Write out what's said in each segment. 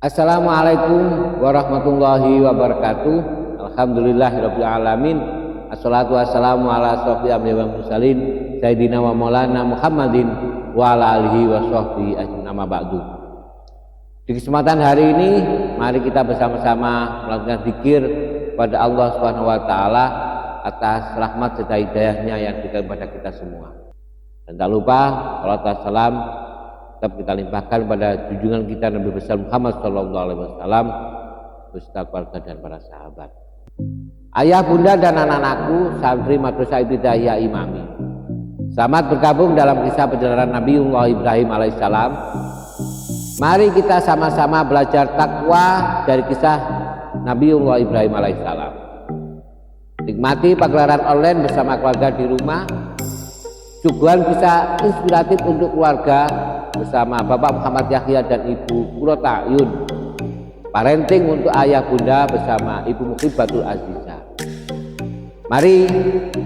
Assalamualaikum warahmatullahi wabarakatuh. Alhamdulillahirabbil alamin. Assalatu wassalamu ala asyrofil anbiya'i wal mursalin sayyidina wa maulana Muhammadin wa ala alihi wa sahbihi ajmain, amma ba'du. Di kesempatan hari ini mari kita bersama-sama melakukan zikir pada Allah Subhanahu wa taala atas rahmat serta hidayahnya yang diberikan kepada kita semua. Dan tak lupa salat dan salam tetap kita limpahkan pada junjungan kita Nabi besar Muhammad sallallahu alaihi wasallam beserta keluarga dan para sahabat. Ayah, bunda dan anak-anakku, santri Madrasah Ibtidaiyah Imami. Selamat bergabung dalam kisah perjalanan Nabiullah Ibrahim alaihissalam. Mari kita sama-sama belajar takwa dari kisah Nabiullah Ibrahim alaihissalam. Nikmati pagelaran online bersama keluarga di rumah. Suguhan bisa inspiratif untuk keluarga bersama Bapak Muhammad Yahya dan Ibu Qurrata A'yun. Parenting untuk ayah bunda bersama Ibu Muhibatul Azizah. Mari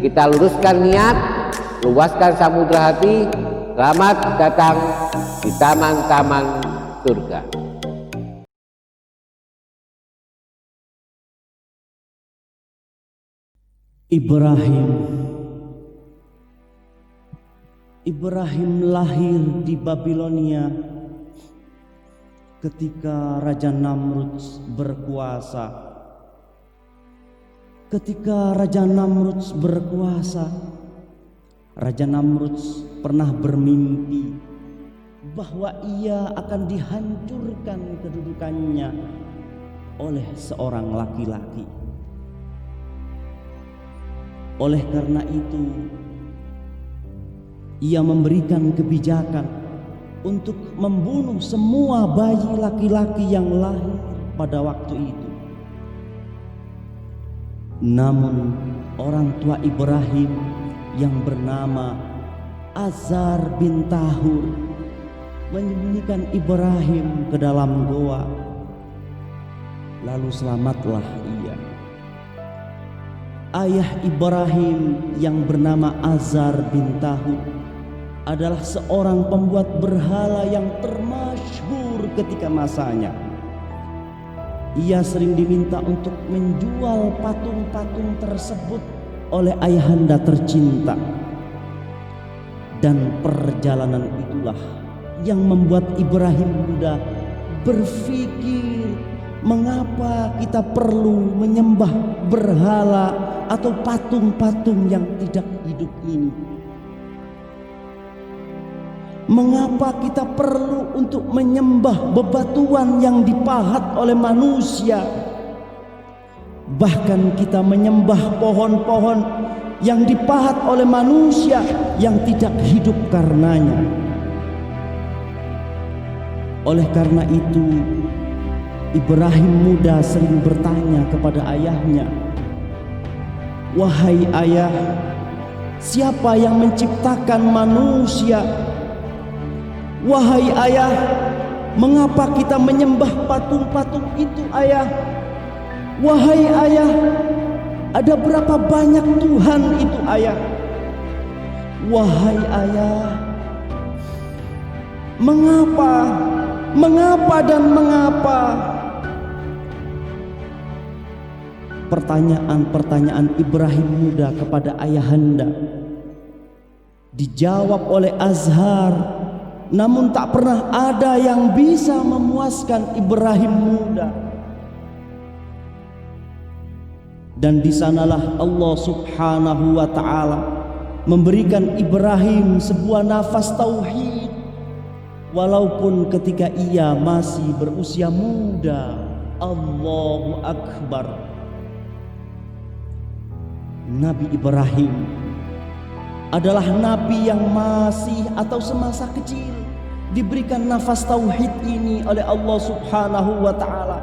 kita luruskan niat, luaskan samudra hati. Selamat datang di taman-taman surga. Ibrahim lahir di Babilonia ketika Raja Namrud berkuasa. Raja Namrud pernah bermimpi bahwa ia akan dihancurkan kedudukannya oleh seorang laki-laki. Oleh karena itu, ia memberikan kebijakan untuk membunuh semua bayi laki-laki yang lahir pada waktu itu. Namun orang tua Ibrahim yang bernama Azar bin Tahur menyembunyikan Ibrahim ke dalam goa. Lalu selamatlah ia. Ayah Ibrahim yang bernama Azar bin Tahur adalah seorang pembuat berhala yang termasyhur ketika masanya. Ia sering diminta untuk menjual patung-patung tersebut oleh ayahanda tercinta. Dan perjalanan itulah yang membuat Ibrahim muda berpikir, mengapa kita perlu menyembah berhala atau patung-patung yang tidak hidup ini? Mengapa kita perlu untuk menyembah bebatuan yang dipahat oleh manusia? Bahkan kita menyembah pohon-pohon yang dipahat oleh manusia yang tidak hidup karenanya. Oleh karena itu, Ibrahim muda sering bertanya kepada ayahnya, "Wahai ayah, siapa yang menciptakan manusia? Wahai ayah, mengapa kita menyembah patung-patung itu, ayah? Wahai ayah, ada berapa banyak Tuhan itu, ayah? Wahai ayah, mengapa dan mengapa?" Pertanyaan-pertanyaan Ibrahim muda kepada ayahanda dijawab oleh Azhar, namun tak pernah ada yang bisa memuaskan Ibrahim muda. Dan di sanalah Allah Subhanahu wa taala memberikan Ibrahim sebuah nafas tauhid walaupun ketika ia masih berusia muda. Allahu Akbar. Nabi Ibrahim adalah nabi yang masih atau semasa kecil diberikan nafas tauhid ini oleh Allah Subhanahu wa taala,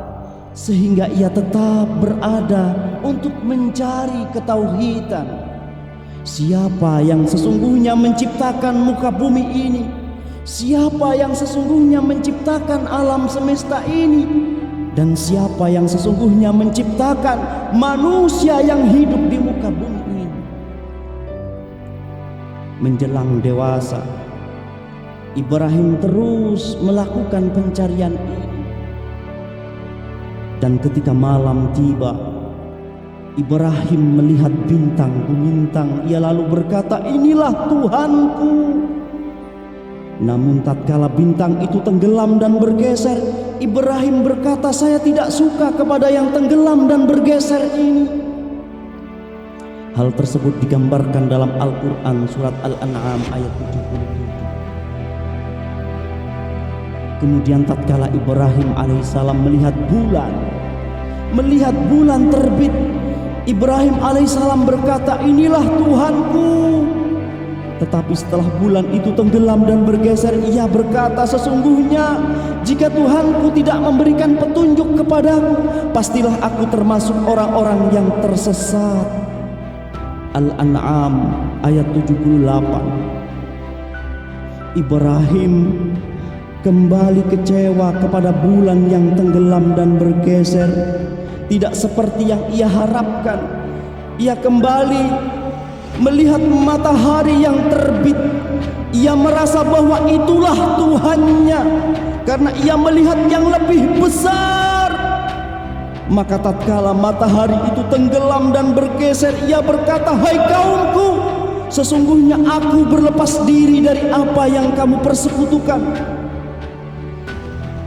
sehingga ia tetap berada untuk mencari ketauhidan. Siapa yang sesungguhnya menciptakan muka bumi ini? Siapa yang sesungguhnya menciptakan alam semesta ini? Dan siapa yang sesungguhnya menciptakan manusia yang hidup di muka bumi ini? Menjelang dewasa, Ibrahim terus melakukan pencarian ini. Dan ketika malam tiba, Ibrahim melihat bintang bintang. Ia lalu berkata, inilah Tuhanku. Namun tatkala bintang itu tenggelam dan bergeser, Ibrahim berkata, saya tidak suka kepada yang tenggelam dan bergeser ini. Hal tersebut digambarkan dalam Al-Quran surat Al-An'am ayat 77. Kemudian tatkala Ibrahim alaihissalam melihat bulan terbit, Ibrahim alaihissalam berkata, inilah Tuhanku. Tetapi setelah bulan itu tenggelam dan bergeser, ia berkata, sesungguhnya jika Tuhanku tidak memberikan petunjuk kepadaku, pastilah aku termasuk orang-orang yang tersesat. Al-An'am ayat 78. Ibrahim kembali kecewa kepada bulan yang tenggelam dan bergeser, tidak seperti yang ia harapkan. Ia kembali melihat matahari yang terbit. Ia merasa bahwa itulah Tuhannya, karena ia melihat yang lebih besar. Maka tatkala matahari itu tenggelam dan bergeser, ia berkata, hai kaumku, sesungguhnya aku berlepas diri dari apa yang kamu persekutukan.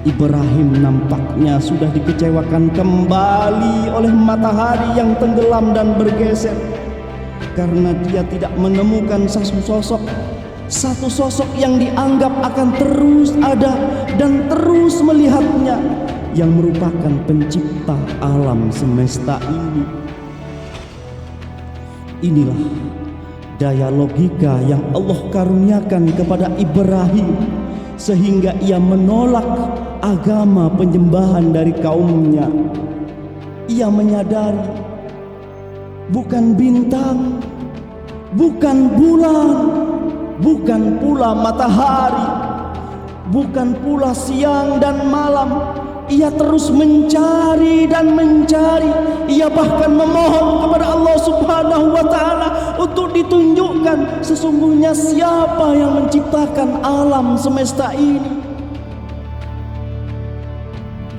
Ibrahim nampaknya sudah dikecewakan kembali oleh matahari yang tenggelam dan bergeser, karena dia tidak menemukan satu sosok yang dianggap akan terus ada dan terus melihatnya, yang merupakan pencipta alam semesta ini. Inilah daya logika yang Allah karuniakan kepada Ibrahim, sehingga ia menolak agama penyembahan dari kaumnya. Ia menyadari bukan bintang, bukan bulan, bukan pula matahari, bukan pula siang dan malam. Ia terus mencari dan mencari. Ia bahkan memohon kepada Allah Subhanahu wa Ta'ala untuk ditunjukkan sesungguhnya siapa yang menciptakan alam semesta ini.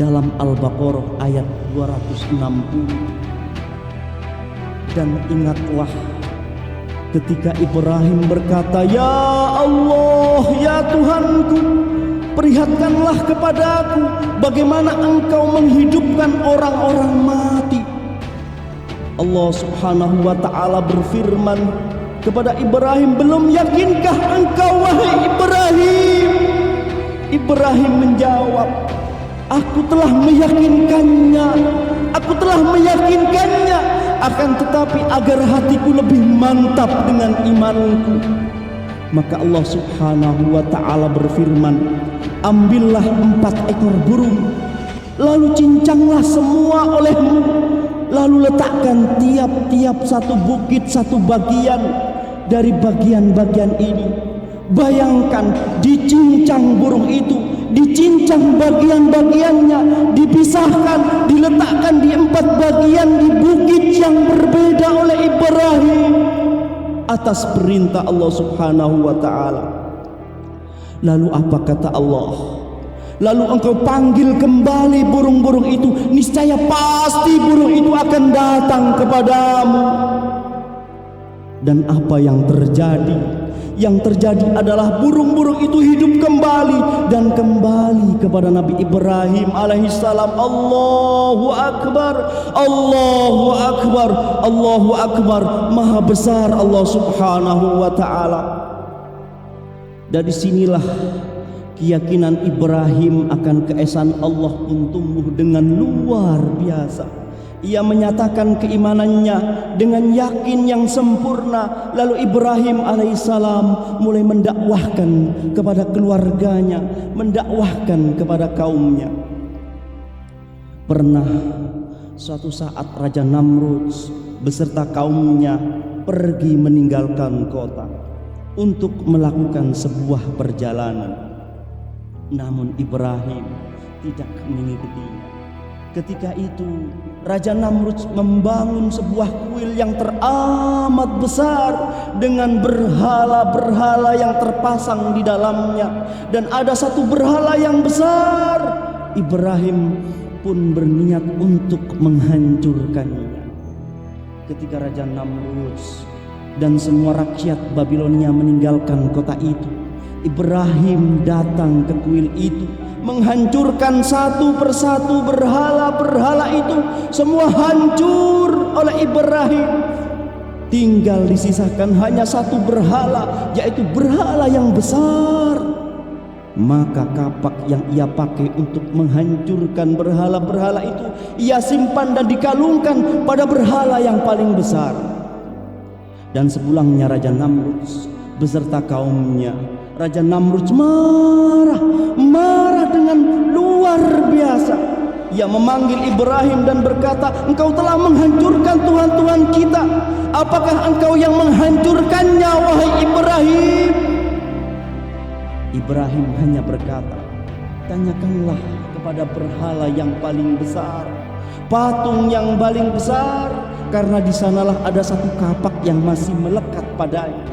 Dalam Al-Baqarah ayat 260. Dan ingatlah ketika Ibrahim berkata, ya Allah, ya Tuhanku, perlihatkanlah kepadaku bagaimana engkau menghidupkan orang-orang mati. Allah Subhanahu wa Ta'ala berfirman kepada Ibrahim, belum yakinkah engkau wahai Ibrahim? Ibrahim menjawab, aku telah meyakinkannya, aku telah meyakinkannya, akan tetapi agar hatiku lebih mantap dengan imanku. Maka Allah Subhanahu wa Ta'ala berfirman, ambillah 4 ekor burung, lalu cincanglah semua olehmu, lalu letakkan tiap-tiap satu bukit satu bagian dari bagian-bagian ini. Bayangkan, dicincang burung itu, dicincang bagian-bagiannya, dipisahkan, diletakkan di 4 bagian di bukit yang berbeda oleh Ibrahim atas perintah Allah Subhanahu wa Ta'ala. Lalu apa kata Allah? Lalu engkau panggil kembali burung-burung itu, niscaya pasti burung itu akan datang kepadamu. Dan apa yang terjadi? Yang terjadi adalah burung-burung itu hidup kembali dan kembali kepada Nabi Ibrahim alaihissalam. Allahu Akbar, Allahu Akbar, Allahu Akbar. Maha besar Allah Subhanahu wa Ta'ala. Dari sinilah keyakinan Ibrahim akan keesaan Allah pun tumbuh dengan luar biasa. Ia menyatakan keimanannya dengan yakin yang sempurna. Lalu Ibrahim alaihissalam mulai mendakwahkan kepada keluarganya, mendakwahkan kepada kaumnya. Pernah suatu saat Raja Namrud beserta kaumnya pergi meninggalkan kota untuk melakukan sebuah perjalanan. Namun Ibrahim tidak mengikutinya. Ketika itu Raja Namrud membangun sebuah kuil yang teramat besar dengan berhala-berhala yang terpasang di dalamnya. Dan ada satu berhala yang besar. Ibrahim pun berniat untuk menghancurkannya. Ketika Raja Namrudz dan semua rakyat Babilonia meninggalkan kota itu, Ibrahim datang ke kuil itu, menghancurkan satu persatu berhala-berhala itu. Semua hancur oleh Ibrahim. Tinggal disisakan hanya satu berhala, yaitu berhala yang besar. Maka kapak yang ia pakai untuk menghancurkan berhala-berhala itu ia simpan dan dikalungkan pada berhala yang paling besar. Dan sepulangnya Raja Namrudz beserta kaumnya, Raja Namrudz marah dengan luar biasa. Ia memanggil Ibrahim dan berkata, "Engkau telah menghancurkan Tuhan-Tuhan kita. Apakah engkau yang menghancurkannya, wahai Ibrahim?" Ibrahim hanya berkata, "Tanyakanlah kepada berhala yang paling besar, patung yang paling besar, karena di sanalah ada satu kapak yang masih melekat padanya."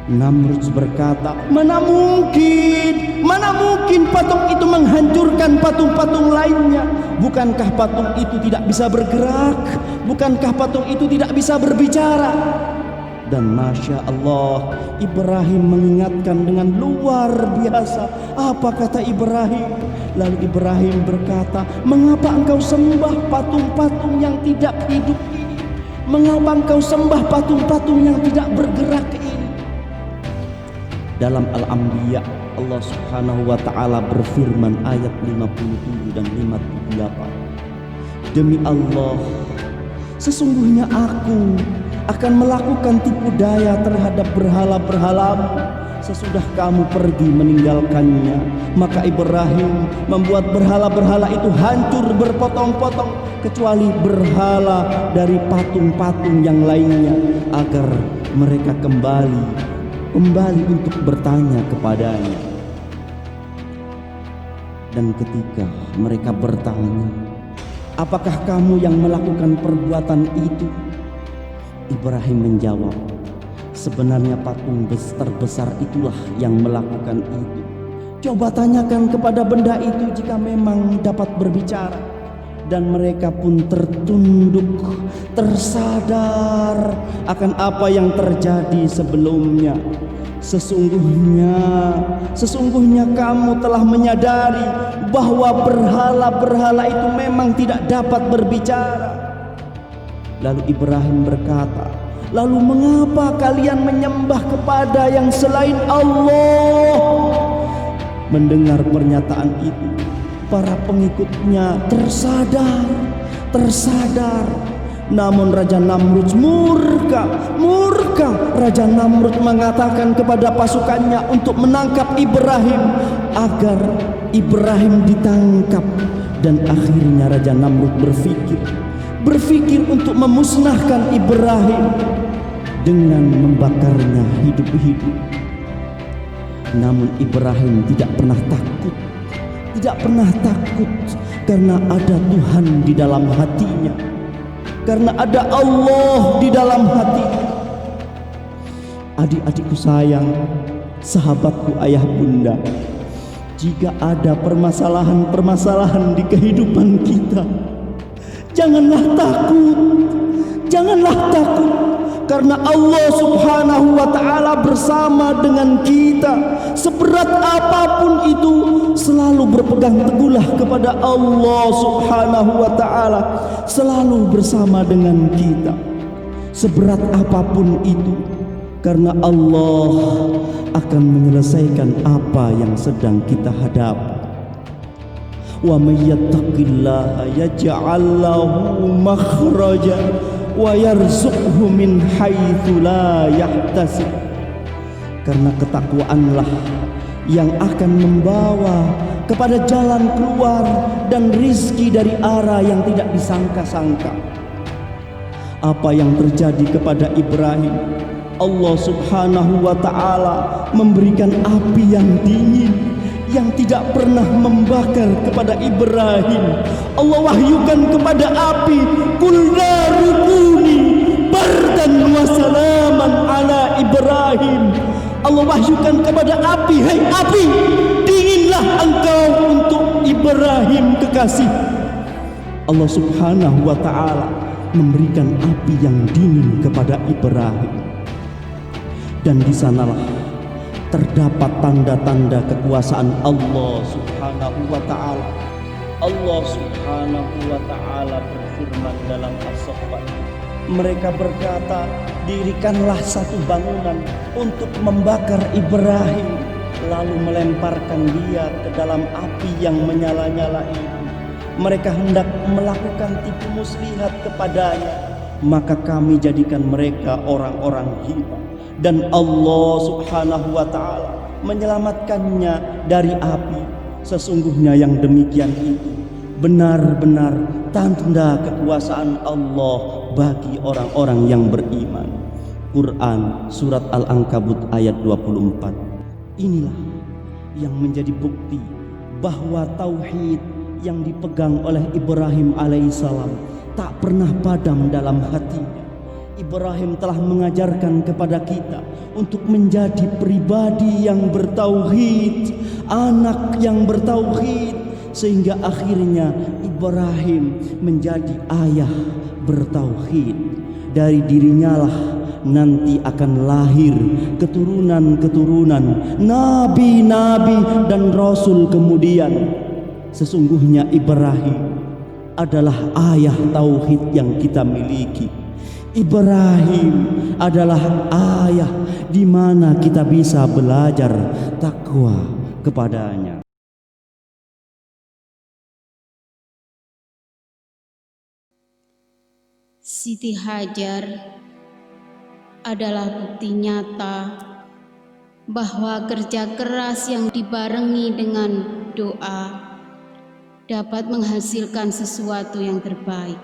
Namrudz berkata, mana mungkin patung itu menghancurkan patung-patung lainnya? Bukankah patung itu tidak bisa bergerak? Bukankah patung itu tidak bisa berbicara?" Dan Masya Allah, Ibrahim mengingatkan dengan luar biasa. Apa kata Ibrahim? Lalu Ibrahim berkata, "Mengapa engkau sembah patung-patung yang tidak hidup ini? Mengapa engkau sembah patung-patung yang tidak bergerak ini?" Dalam Al-Anbiya, Allah Subhanahu wa ta'ala berfirman ayat 57 dan 58. "Demi Allah, sesungguhnya aku akan melakukan tipu daya terhadap berhala-berhalamu sesudah kamu pergi meninggalkannya." Maka Ibrahim membuat berhala-berhala itu hancur berpotong-potong, kecuali berhala dari patung-patung yang lainnya, agar mereka kembali untuk bertanya kepadanya. Dan ketika mereka bertanya, "Apakah kamu yang melakukan perbuatan itu?" Ibrahim menjawab, "Sebenarnya patung terbesar itulah yang melakukan itu. Coba tanyakan kepada benda itu jika memang dapat berbicara." Dan mereka pun tertunduk, tersadar akan apa yang terjadi sebelumnya. Sesungguhnya kamu telah menyadari bahwa berhala-berhala itu memang tidak dapat berbicara." Lalu Ibrahim berkata, "Lalu mengapa kalian menyembah kepada yang selain Allah?" Mendengar pernyataan itu, para pengikutnya tersadar. Namun Raja Namrudz murka. Raja Namrudz mengatakan kepada pasukannya untuk menangkap Ibrahim, agar Ibrahim ditangkap. Dan akhirnya Raja Namrudz berpikir untuk memusnahkan Ibrahim dengan membakarnya hidup-hidup. Namun Ibrahim tidak pernah takut, karena ada Tuhan di dalam hatinya, karena ada Allah di dalam hatinya. Adik-adikku sayang, sahabatku ayah bunda, jika ada permasalahan di kehidupan kita, janganlah takut, karena Allah Subhanahu wa ta'ala bersama dengan kita. Seberat apapun itu, selalu berpegang teguhlah kepada Allah Subhanahu wa ta'ala, selalu bersama dengan kita. Seberat apapun itu, karena Allah akan menyelesaikan apa yang sedang kita hadapi. Wa may yattaqillaha yaj'al lahu makhraja wa yarzuqhu min haitsu la yahtasib. Karena ketakwaanlah yang akan membawa kepada jalan keluar dan rizki dari arah yang tidak disangka-sangka. Apa yang terjadi kepada Ibrahim, Allah Subhanahu wa ta'ala memberikan api yang dingin yang tidak pernah membakar kepada Ibrahim. Allah wahyukan kepada api, "Qul narukuni bardan wa salaman ala Ibrahim." Allah wahyukan kepada api, "Hai api, dinginlah engkau untuk Ibrahim." Ibrahim kekasih. Allah Subhanahu wa ta'ala memberikan api yang dingin kepada Ibrahim, dan di sanalah terdapat tanda-tanda kekuasaan Allah Subhanahu wa ta'ala. Allah Subhanahu wa ta'ala berfirman dalam As-Saffat, mereka berkata, dirikanlah satu bangunan untuk membakar Ibrahim, lalu melemparkan dia ke dalam api yang menyala-nyala itu. Mereka hendak melakukan tipu muslihat kepadanya, maka kami jadikan mereka orang-orang gila, dan Allah Subhanahu wa ta'ala menyelamatkannya dari api. Sesungguhnya yang demikian itu benar-benar tanda kekuasaan Allah bagi orang-orang yang beriman. Quran Surat Al-Ankabut ayat 24. Inilah yang menjadi bukti bahwa tauhid yang dipegang oleh Ibrahim alaihissalam tak pernah padam dalam hatinya. Ibrahim telah mengajarkan kepada kita untuk menjadi pribadi yang bertauhid, anak yang bertauhid, sehingga akhirnya Ibrahim menjadi ayah bertauhid. Dari dirinya lah nanti akan lahir keturunan-keturunan nabi-nabi dan rasul kemudian. Sesungguhnya Ibrahim adalah ayah tauhid yang kita miliki. Ibrahim adalah ayah di mana kita bisa belajar takwa kepadanya. Siti Hajar adalah bukti nyata bahwa kerja keras yang dibarengi dengan doa dapat menghasilkan sesuatu yang terbaik.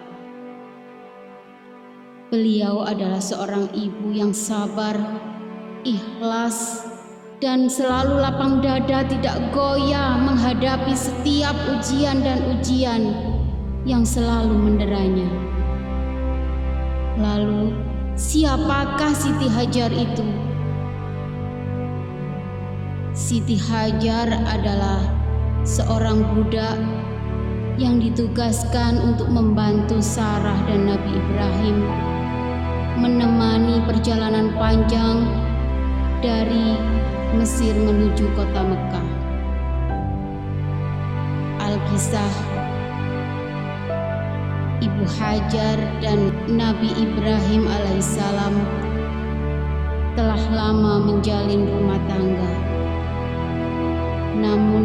Beliau adalah seorang ibu yang sabar, ikhlas, dan selalu lapang dada, tidak goyah menghadapi setiap ujian dan ujian yang selalu menderanya. Lalu, siapakah Siti Hajar itu? Siti Hajar adalah seorang budak yang ditugaskan untuk membantu Sarah dan Nabi Ibrahim menemani perjalanan panjang dari Mesir menuju kota Mekah. Alkisah Ibu Hajar dan Nabi Ibrahim alaihissalam telah lama menjalin rumah tangga. Namun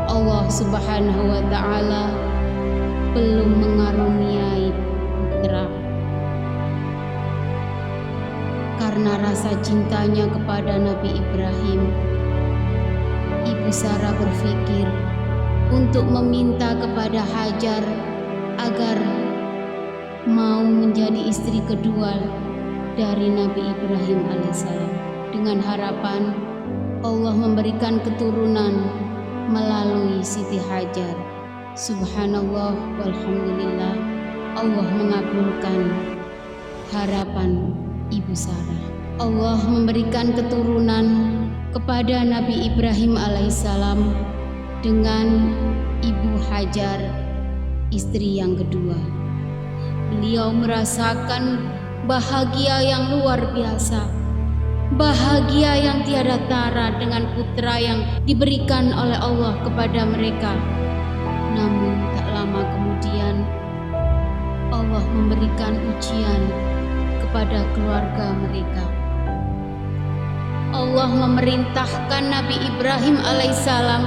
Allah Subhanahu wa ta'ala belum mengaruniai putra. Karena rasa cintanya kepada Nabi Ibrahim, Ibu Sarah berpikir untuk meminta kepada Hajar agar mau menjadi istri kedua dari Nabi Ibrahim alaihissalam, dengan harapan Allah memberikan keturunan melalui Siti Hajar. Subhanallah walhamdulillah, Allah mengabulkan harapan Ibu Sarah. Allah memberikan keturunan kepada Nabi Ibrahim alaihissalam dengan Ibu Hajar, istri yang kedua. Beliau merasakan bahagia yang luar biasa, bahagia yang tiada tara dengan putra yang diberikan oleh Allah kepada mereka. Namun tak lama kemudian Allah memberikan ujian kepada keluarga mereka. Allah memerintahkan Nabi Ibrahim alaihissalam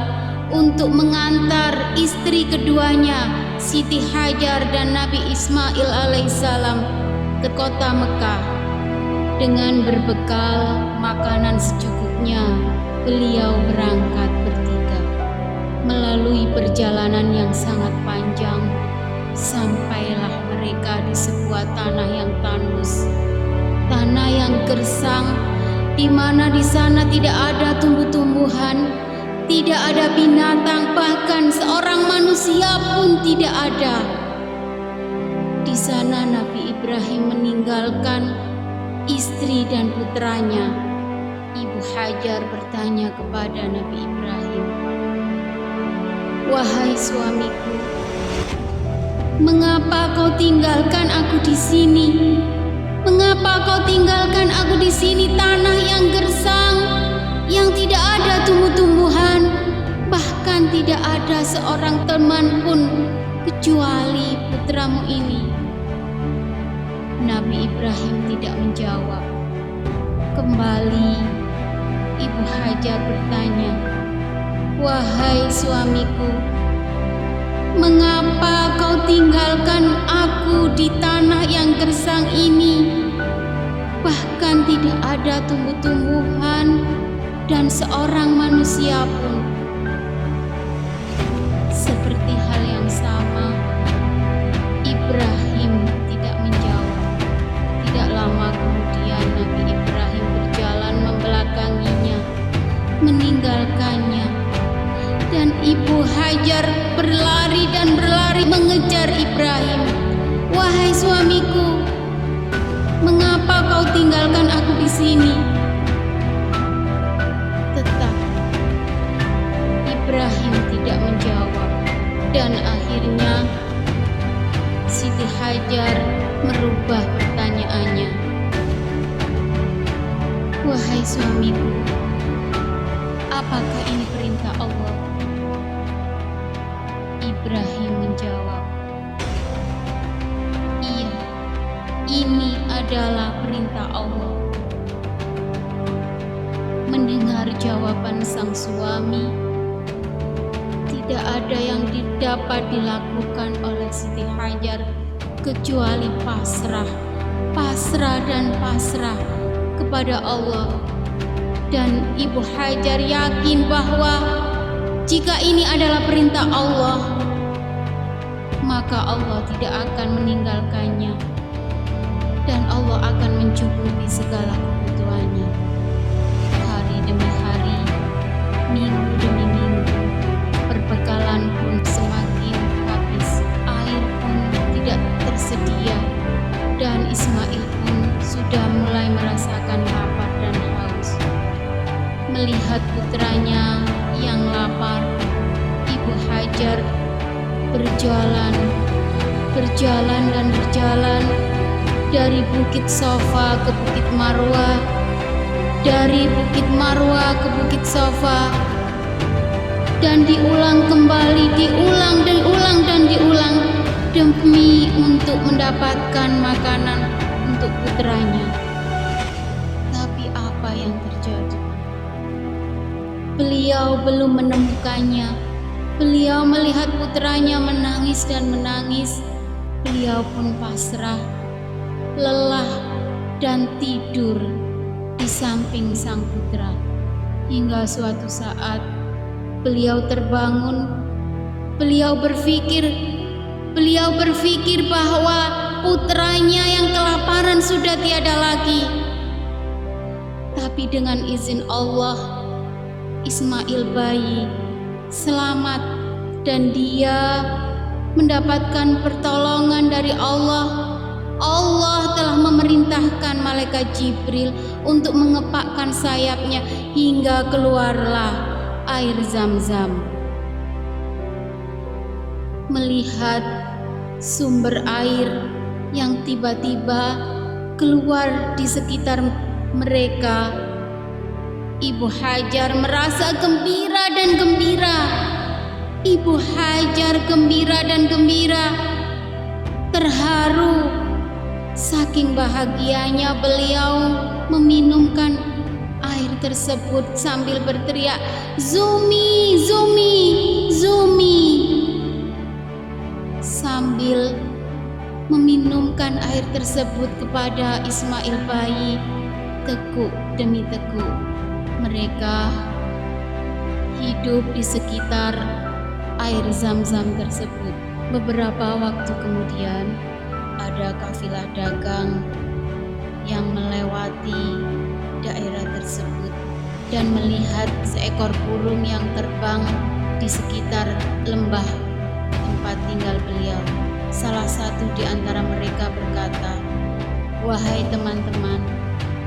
untuk mengantar istri keduanya, Siti Hajar dan Nabi Ismail alaihissalam, ke kota Mekah. Dengan berbekal makanan secukupnya, beliau berangkat bertiga. Melalui perjalanan yang sangat panjang, sampailah mereka di sebuah tanah yang tandus, tanah yang gersang, di mana di sana tidak ada tumbuh-tumbuhan, tidak ada binatang, bahkan seorang manusia pun tidak ada. Di sana Nabi Ibrahim meninggalkan istri dan putranya. Ibu Hajar bertanya kepada Nabi Ibrahim, wahai suamiku, mengapa kau tinggalkan aku di sini? Mengapa kau tinggalkan aku di sini, tanah yang gersang, yang tidak ada tumbuh-tumbuhan, bahkan tidak ada seorang teman pun kecuali putramu ini? Nabi Ibrahim tidak menjawab. Kembali Ibu Hajar bertanya, wahai suamiku, mengapa kau tinggalkan aku di tanah yang gersang ini? Bahkan tidak ada tumbuh-tumbuhan dan seorang manusia pun. Seperti hal yang sama, Ibrahim tidak menjawab. Tidak lama kemudian Nabi Ibrahim berjalan membelakanginya, meninggalkannya. Dan Ibu Hajar berlari dan berlari mengejar Ibrahim. Wahai suamiku, mengapa kau tinggalkan aku di sini? Tetap Ibrahim tidak menjawab. Dan akhirnya Siti Hajar merubah pertanyaannya. Wahai suamiku, apakah ini perintah Allah? Ibrahim menjawab, iya, ini adalah perintah Allah. Mendengar jawaban sang suami, tidak ada yang dapat dilakukan oleh Siti Hajar kecuali pasrah dan pasrah kepada Allah. Dan Ibu Hajar yakin bahwa jika ini adalah perintah Allah, maka Allah tidak akan meninggalkannya dan Allah akan mencukupi segala kebutuhannya. Hari demi hari, minggu demi minggu, perbekalan pun semakin habis, air pun tidak tersedia, dan Ismail pun sudah mulai merasakan lapar dan haus. Melihat putranya yang lapar, Ibu Hajar berjalan dari Bukit Sofa ke Bukit Marwah, dari Bukit Marwah ke Bukit Sofa, dan diulang kembali, diulang demi untuk mendapatkan makanan untuk putranya. Tapi apa yang terjadi? Beliau belum menemukannya. Beliau melihat putranya menangis dan menangis. Beliau pun pasrah, lelah, dan tidur di samping sang putra. Hingga suatu saat beliau terbangun. Beliau berpikir bahwa putranya yang kelaparan sudah tiada lagi. Tapi dengan izin Allah, Ismail bayi selamat dan dia mendapatkan pertolongan dari Allah. Allah telah memerintahkan malaikat Jibril untuk mengepakkan sayapnya hingga keluarlah air Zam-Zam. Melihat sumber air yang tiba-tiba keluar di sekitar mereka, Ibu Hajar merasa gembira dan gembira. Ibu Hajar gembira dan gembira, terharu. Saking bahagianya beliau meminumkan air tersebut sambil berteriak, "Zumi, Zumi, Zumi." Sambil meminumkan air tersebut kepada Ismail bayi, teguk demi teguk mereka hidup di sekitar air Zam-Zam tersebut. Beberapa waktu kemudian ada kafilah dagang yang melewati daerah tersebut dan melihat seekor burung yang terbang di sekitar lembah tempat tinggal beliau. Salah satu di antara mereka berkata, "Wahai teman-teman,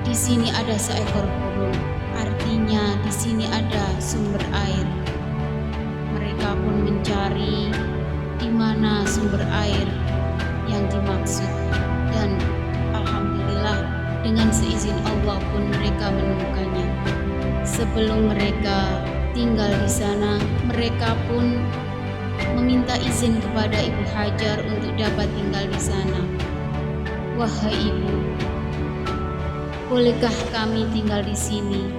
di sini ada seekor burung. Artinya di sini ada sumber air." Mereka pun mencari mencari di mana sumber air yang dimaksud, dan alhamdulillah dengan seizin Allah pun mereka menemukannya. Sebelum mereka tinggal di sana, mereka pun meminta izin kepada Ibu Hajar untuk dapat tinggal di sana. Wahai Ibu, bolehkah kami tinggal di sini?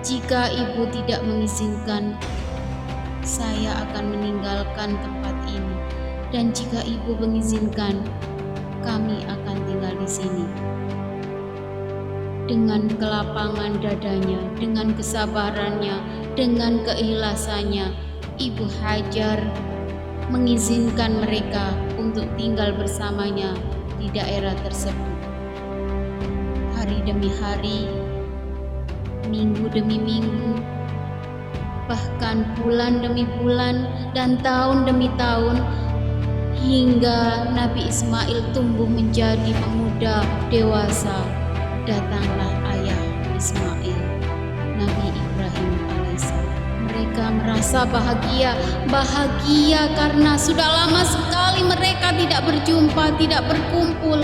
Jika Ibu tidak mengizinkan, saya akan meninggalkan tempat ini. Dan jika Ibu mengizinkan, kami akan tinggal di sini. Dengan kelapangan dadanya, dengan kesabarannya, dengan keikhlasannya, Ibu Hajar mengizinkan mereka untuk tinggal bersamanya di daerah tersebut. Hari demi hari, minggu demi minggu, bahkan bulan demi bulan dan tahun demi tahun, hingga Nabi Ismail tumbuh menjadi pemuda dewasa. Datanglah ayah Ismail, Nabi Ibrahim alaihissalam. Mereka merasa bahagia karena sudah lama sekali mereka tidak berjumpa, tidak berkumpul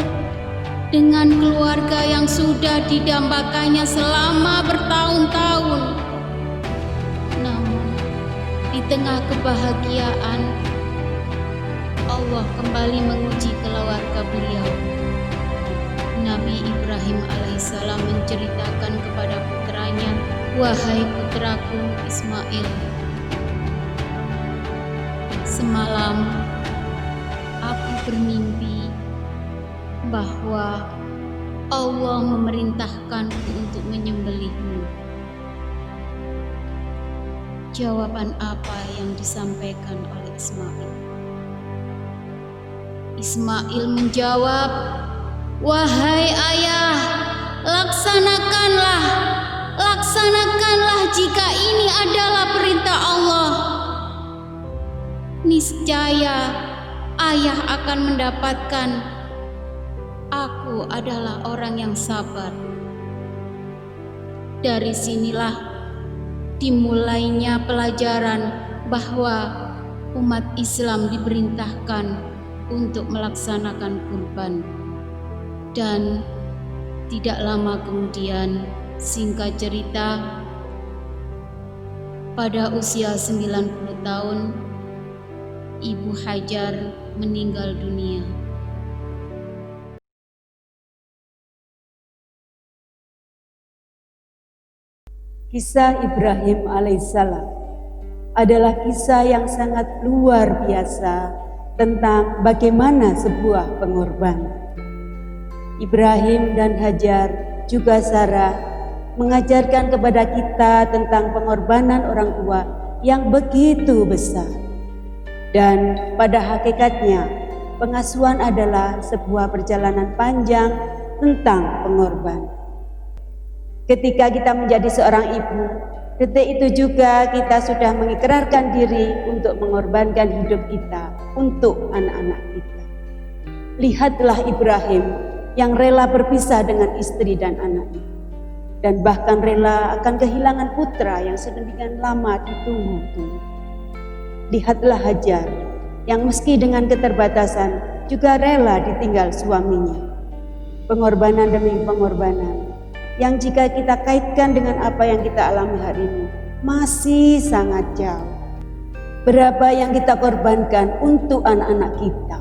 dengan keluarga yang sudah didambakannya selama bertahun-tahun. Namun di tengah kebahagiaan, Allah kembali menguji keluarga beliau. Nabi Ibrahim alaihissalam menceritakan kepada putranya, "Wahai putraku Ismail, semalam aku bermimpi bahwa Allah memerintahkanku untuk menyembelihmu." Jawaban apa yang disampaikan oleh Ismail? Ismail menjawab, "Wahai ayah, laksanakanlah jika ini adalah perintah Allah. Niscaya ayah akan mendapatkan. Aku adalah orang yang sabar." Dari sinilah dimulainya pelajaran bahwa umat Islam diperintahkan untuk melaksanakan kurban. Dan tidak lama kemudian, singkat cerita, pada usia 90 tahun, Ibu Hajar meninggal dunia. Kisah Ibrahim alaihissalam adalah kisah yang sangat luar biasa tentang bagaimana sebuah pengorbanan. Ibrahim dan Hajar juga Sarah mengajarkan kepada kita tentang pengorbanan orang tua yang begitu besar. Dan pada hakikatnya, pengasuhan adalah sebuah perjalanan panjang tentang pengorbanan. Ketika kita menjadi seorang ibu, detik itu juga kita sudah mengikrarkan diri untuk mengorbankan hidup kita untuk anak-anak kita. Lihatlah Ibrahim yang rela berpisah dengan istri dan anaknya, dan bahkan rela akan kehilangan putra yang sedemikian lama ditunggu-tunggu. Lihatlah Hajar yang meski dengan keterbatasan juga rela ditinggal suaminya. Pengorbanan demi pengorbanan yang jika kita kaitkan dengan apa yang kita alami hari ini masih sangat jauh. Berapa yang kita korbankan untuk anak-anak kita,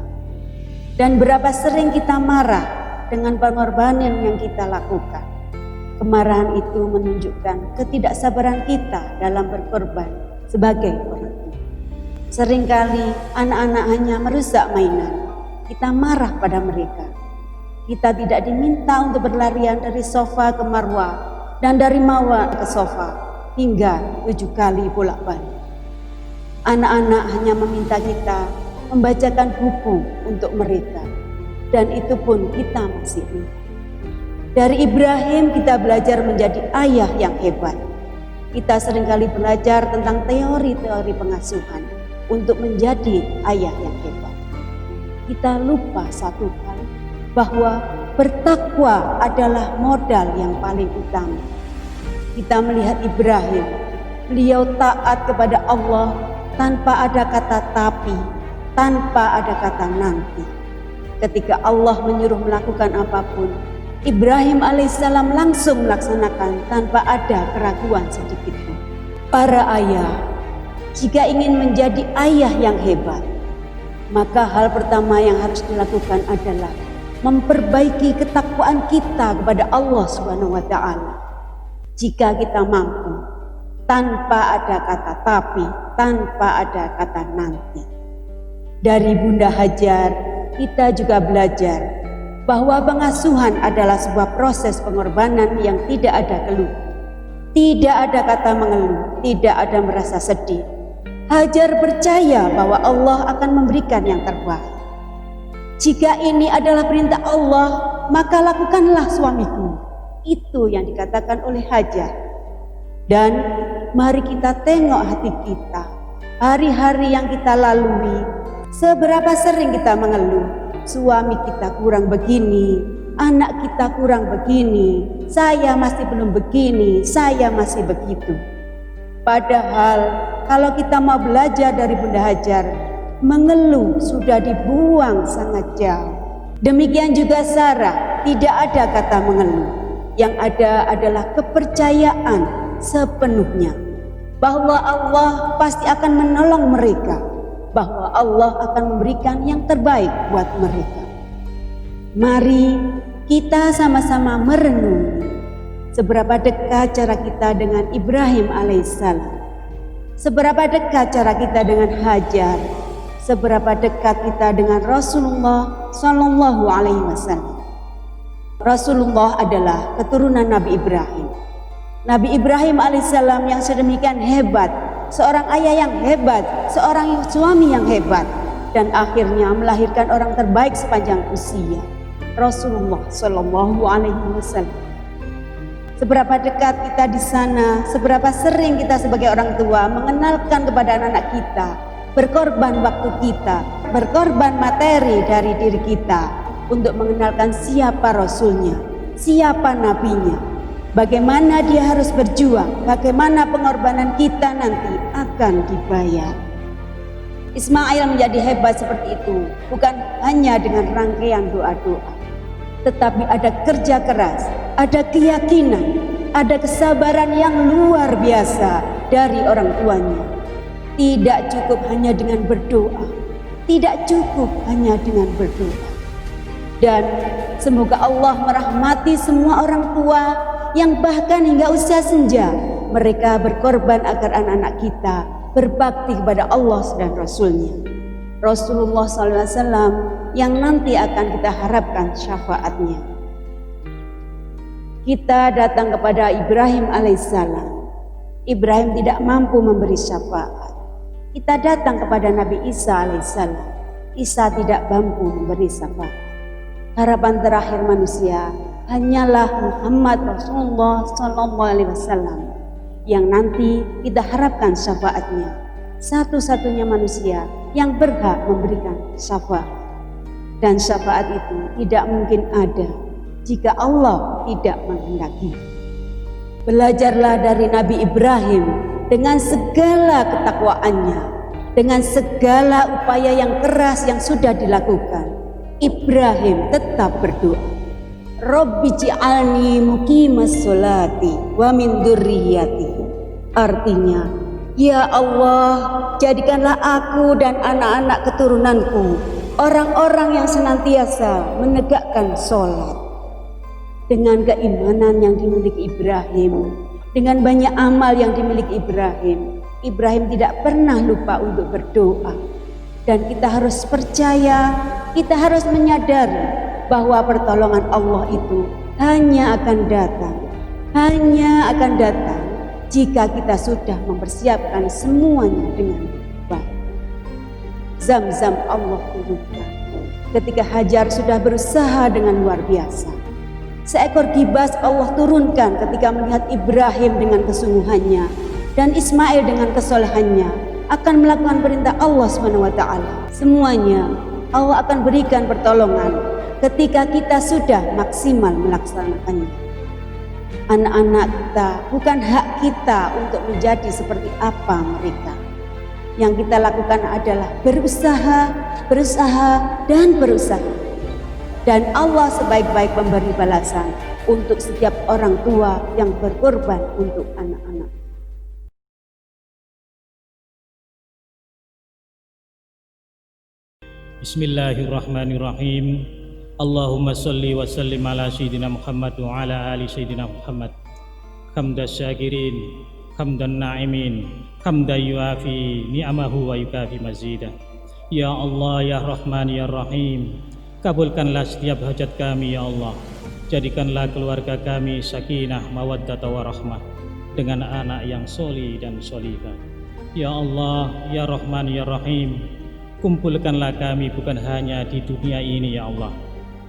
dan berapa sering kita marah dengan pengorbanan yang kita lakukan. Kemarahan itu menunjukkan ketidaksabaran kita dalam berkorban sebagai orang tua. Seringkali anak-anak hanya merusak mainan, kita marah pada mereka. Kita tidak diminta untuk berlarian dari sofa ke marwah dan dari marwah ke sofa hingga 7 kali bolak-balik. Anak-anak hanya meminta kita membacakan buku untuk mereka, dan itu pun kita masih ingat. Dari Ibrahim kita belajar menjadi ayah yang hebat. Kita seringkali belajar tentang teori-teori pengasuhan untuk menjadi ayah yang hebat. Kita lupa satu hal, bahwa bertakwa adalah modal yang paling utama. Kita melihat Ibrahim, beliau taat kepada Allah tanpa ada kata tapi, tanpa ada kata nanti. Ketika Allah menyuruh melakukan apapun, Ibrahim alaihissalam langsung melaksanakan tanpa ada keraguan sedikitpun. Para ayah, jika ingin menjadi ayah yang hebat, maka hal pertama yang harus dilakukan adalah memperbaiki ketakwaan kita kepada Allah Subhanahu wa taala. Jika kita mampu, tanpa ada kata tapi, tanpa ada kata nanti. Dari Bunda Hajar, kita juga belajar bahwa pengasuhan adalah sebuah proses pengorbanan yang tidak ada keluh. Tidak ada kata mengeluh, tidak ada merasa sedih. Hajar percaya bahwa Allah akan memberikan yang terbaik. Jika ini adalah perintah Allah, maka lakukanlah suamiku. Itu yang dikatakan oleh Hajar. Dan mari kita tengok hati kita. Hari-hari yang kita lalui, seberapa sering kita mengeluh, suami kita kurang begini, anak kita kurang begini, saya masih belum begini, saya masih begitu. Padahal kalau kita mau belajar dari Bunda Hajar, mengeluh sudah dibuang sangat jauh. Demikian juga Sarah, tidak ada kata mengeluh. Yang ada adalah kepercayaan sepenuhnya bahwa Allah pasti akan menolong mereka, bahwa Allah akan memberikan yang terbaik buat mereka. Mari kita sama-sama merenungi seberapa dekat cara kita dengan Ibrahim alaihissalam, seberapa dekat cara kita dengan Hajar, seberapa dekat kita dengan Rasulullah Sallallahu Alaihi Wasallam. Rasulullah adalah keturunan Nabi Ibrahim. Nabi Ibrahim alaihissalam yang sedemikian hebat, seorang ayah yang hebat, seorang suami yang hebat, dan akhirnya melahirkan orang terbaik sepanjang usia, Rasulullah Sallallahu Alaihi Wasallam. Seberapa dekat kita di sana, seberapa sering kita sebagai orang tua mengenalkan kepada anak-anak kita, berkorban waktu kita, berkorban materi dari diri kita untuk mengenalkan siapa Rasulnya, siapa Nabinya, bagaimana dia harus berjuang, bagaimana pengorbanan kita nanti akan dibayar. Ismail menjadi hebat seperti itu bukan hanya dengan rangkaian doa-doa, tetapi ada kerja keras, ada keyakinan, ada kesabaran yang luar biasa dari orang tuanya. Tidak cukup hanya dengan berdoa, tidak cukup hanya dengan berdoa. Dan semoga Allah merahmati semua orang tua yang bahkan hingga usia senja mereka berkorban agar anak-anak kita berbakti kepada Allah dan Rasulnya, Rasulullah SAW, yang nanti akan kita harapkan syafaatnya. Kita datang kepada Ibrahim alaihissalam. Ibrahim tidak mampu memberi syafaat. Kita datang kepada Nabi Isa alaihissalam. Isa tidak mampu memberi syafaat. Harapan terakhir manusia hanyalah Muhammad Rasulullah SAW yang nanti kita harapkan syafaatnya. Satu-satunya manusia yang berhak memberikan syafaat. Dan syafaat itu tidak mungkin ada jika Allah tidak menghendaki. Belajarlah dari Nabi Ibrahim dengan segala ketakwaannya, dengan segala upaya yang keras yang sudah dilakukan. Ibrahim tetap berdoa, Rabbi ji'alni muqimas sholati wa min dzurriyyati. Artinya, ya Allah, jadikanlah aku dan anak-anak keturunanku orang-orang yang senantiasa menegakkan sholat. Dengan keimanan yang dimiliki Ibrahim, dengan banyak amal yang dimiliki Ibrahim, Ibrahim tidak pernah lupa untuk berdoa. Dan kita harus percaya, kita harus menyadari bahwa pertolongan Allah itu hanya akan datang jika kita sudah mempersiapkan semuanya dengan baik. Zam-zam Allah turunkan ketika Hajar sudah berusaha dengan luar biasa. Seekor kibas Allah turunkan ketika melihat Ibrahim dengan kesungguhannya dan Ismail dengan kesolehannya akan melakukan perintah Allah SWT. Semuanya Allah akan berikan pertolongan ketika kita sudah maksimal melaksanakannya. Anak-anak kita bukan hak kita untuk menjadi seperti apa mereka. Yang kita lakukan adalah berusaha, dan berusaha. Dan Allah sebaik-baik pemberi balasan untuk setiap orang tua yang berkorban untuk anak-anak. Bismillahirrahmanirrahim. Allahumma salli wa sallim ala sayyidina Muhammad wa ala ali sayyidina Muhammad. Hamdas syakirin, hamdan na'imin, hamdan yuafi ni'amahu wa yukafi mazidah. Ya Allah, ya Rahman, ya Rahim, kabulkanlah setiap hajat kami ya Allah. Jadikanlah keluarga kami sakinah, mawaddah wa rahmah, dengan anak yang soli dan solihah. Ya Allah, ya Rahman, ya Rahim, kumpulkanlah kami bukan hanya di dunia ini ya Allah,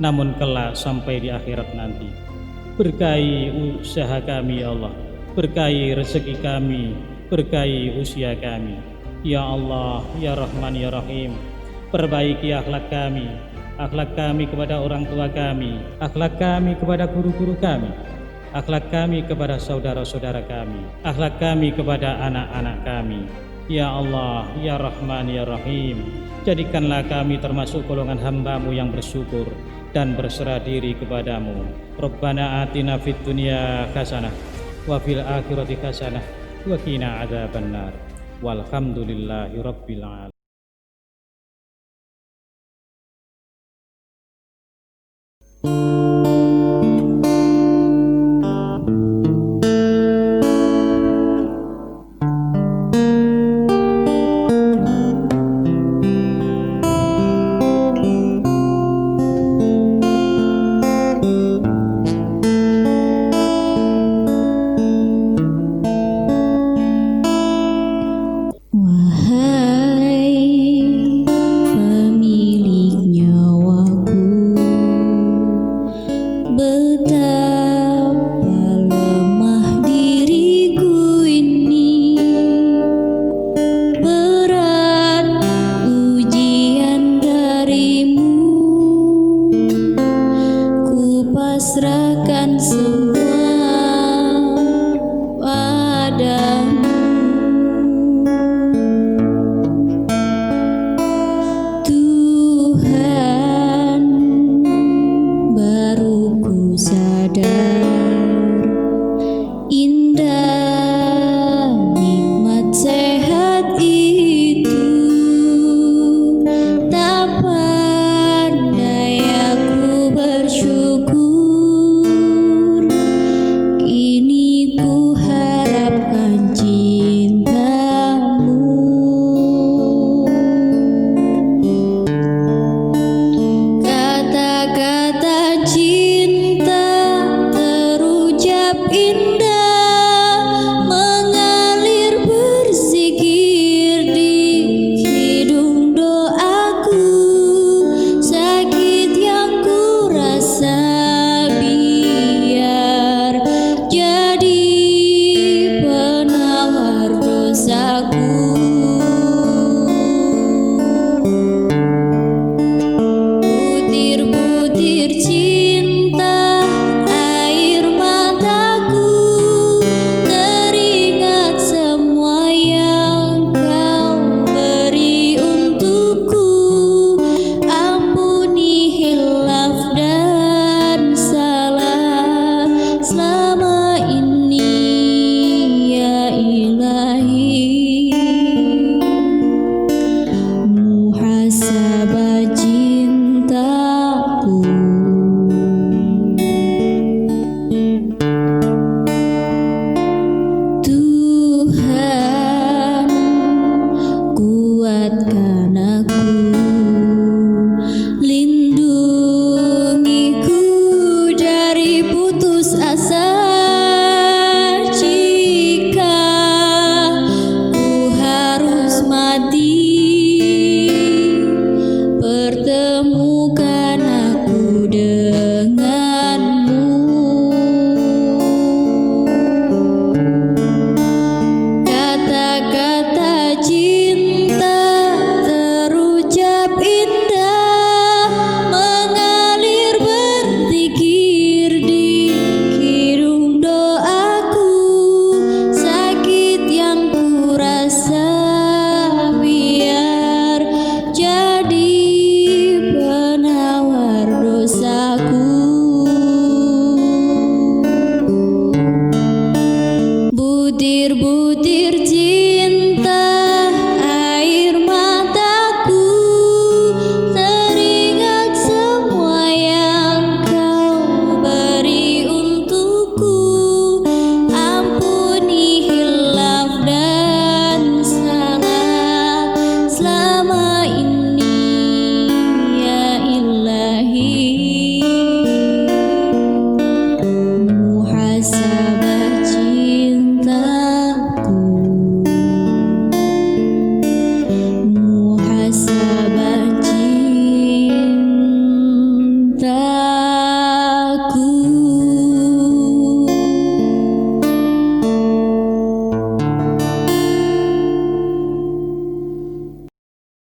namun kelak sampai di akhirat nanti. Berkahi usaha kami ya Allah, berkahi rezeki kami, berkahi usia kami. Ya Allah, ya Rahman, ya Rahim, perbaiki akhlak kami kepada orang tua kami, akhlak kami kepada guru-guru kami, akhlak kami kepada saudara-saudara kami, akhlak kami kepada anak-anak kami. Ya Allah, ya Rahman, ya Rahim, jadikanlah kami termasuk golongan hamba-Mu yang bersyukur dan berserah diri kepadamu. Rabbana atina fid dunya hasanah wa fil akhirati hasanah wa qina adzabannar. Walhamdulillahi rabbil alamin.